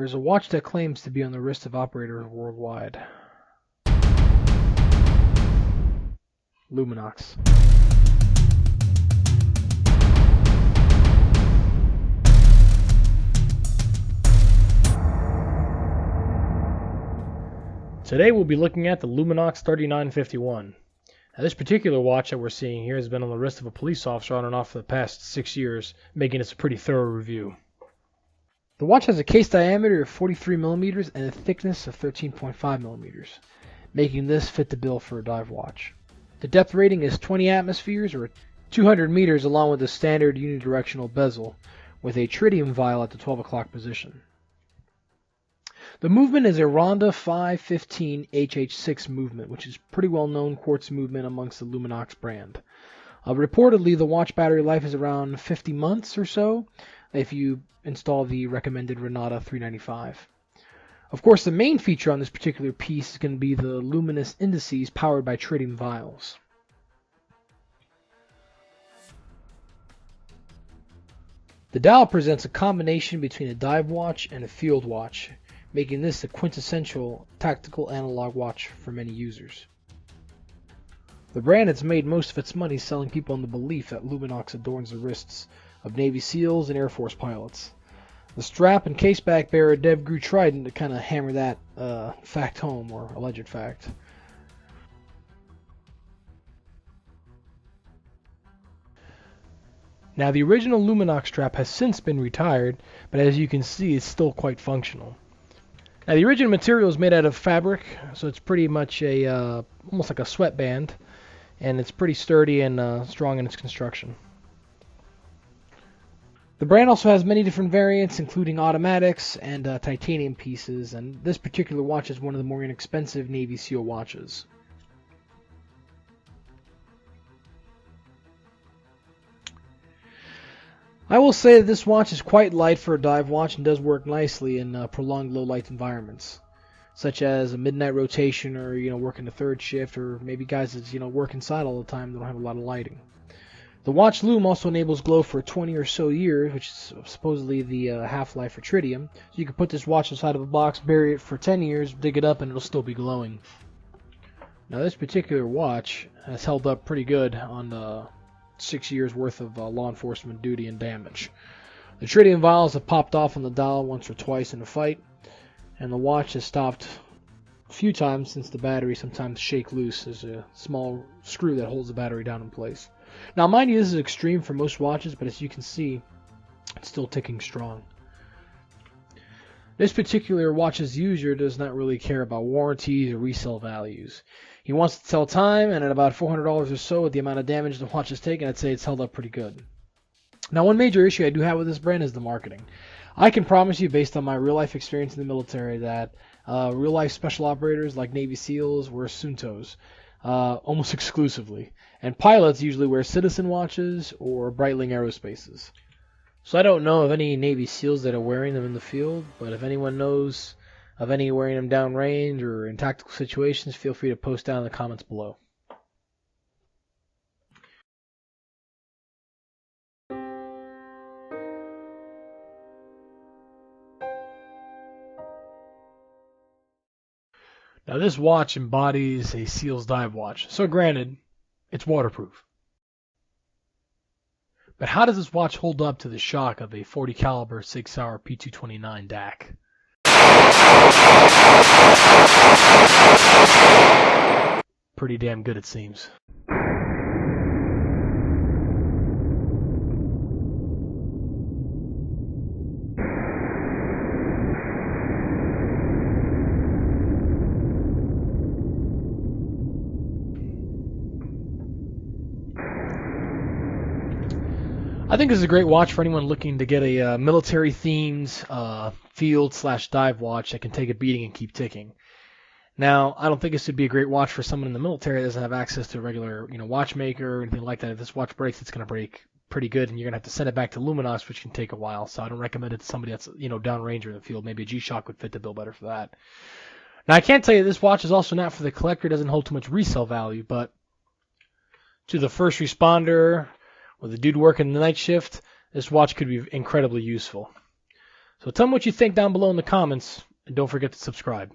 There is a watch that claims to be on the wrist of operators worldwide. Luminox. Today we'll be looking at the Luminox 3951. Now, this particular watch that we're seeing here has been on the wrist of a police officer on and off for the past 6 years, making this a pretty thorough review. The watch has a case diameter of 43 millimeters and a thickness of 13.5 millimeters, making this fit the bill for a dive watch. The depth rating is 20 atmospheres or 200 meters along with a standard unidirectional bezel with a tritium vial at the 12 o'clock position. The movement is a Ronda 515 HH6 movement, which is pretty well known quartz movement amongst the Luminox brand. Reportedly, the watch battery life is around 50 months or so if you install the recommended Renata 395. Of course, the main feature on this particular piece is going to be the luminous indices powered by tritium vials. The dial presents a combination between a dive watch and a field watch, making this a quintessential tactical analog watch for many users. The brand has made most of its money selling people in the belief that Luminox adorns the wrists of Navy SEALs and Air Force pilots. The strap and caseback bear a DevGru trident to kind of hammer that fact home, or alleged fact. Now, the original Luminox strap has since been retired, but as you can see, it's still quite functional. Now, the original material is made out of fabric, so it's pretty much a almost like a sweatband, and it's pretty sturdy and strong in its construction. The brand also has many different variants, including automatics and titanium pieces, and this particular watch is one of the more inexpensive Navy SEAL watches. I will say that this watch is quite light for a dive watch and does work nicely in prolonged low light environments, such as a midnight rotation or working the third shift, or maybe guys that work inside all the time that don't have a lot of lighting. The watch loom also enables glow for 20 or so years, which is supposedly the half-life for tritium. So you can put this watch inside of a box, bury it for 10 years, dig it up, and it'll still be glowing. Now, this particular watch has held up pretty good on 6 years worth of law enforcement duty and damage. The tritium vials have popped off on the dial once or twice in a fight, and the watch has stopped a few times since the battery sometimes shake loose. There's a small screw that holds the battery down in place. Now, mind you, this is extreme for most watches, but as you can see, it's still ticking strong. This particular watch's user does not really care about warranties or resale values. He wants to tell time, and at about $400 or so with the amount of damage the watch has taken, I'd say it's held up pretty good. Now, one major issue I do have with this brand is the marketing. I can promise you, based on my real-life experience in the military, that real-life special operators like Navy SEALs wear Suntos almost exclusively, and pilots usually wear Citizen watches or Breitling Aerospaces. So I don't know of any Navy SEALs that are wearing them in the field, but if anyone knows of any wearing them downrange or in tactical situations, feel free to post down in the comments below. Now, this watch embodies a SEAL's dive watch, so granted, it's waterproof. But how does this watch hold up to the shock of a 40 caliber Sig Sauer P229 DAC? Pretty damn good, it seems. I think this is a great watch for anyone looking to get a military-themed field/dive watch that can take a beating and keep ticking. Now, I don't think this would be a great watch for someone in the military that doesn't have access to a regular, watchmaker or anything like that. If this watch breaks, it's going to break pretty good, and you're going to have to send it back to Luminox, which can take a while. So I don't recommend it to somebody that's, downrange in the field. Maybe a G-Shock would fit the bill better for that. Now, I can't tell you this watch is also not for the collector. It doesn't hold too much resale value, but to the first responder or the dude working the night shift, this watch could be incredibly useful. So tell me what you think down below in the comments, and don't forget to subscribe.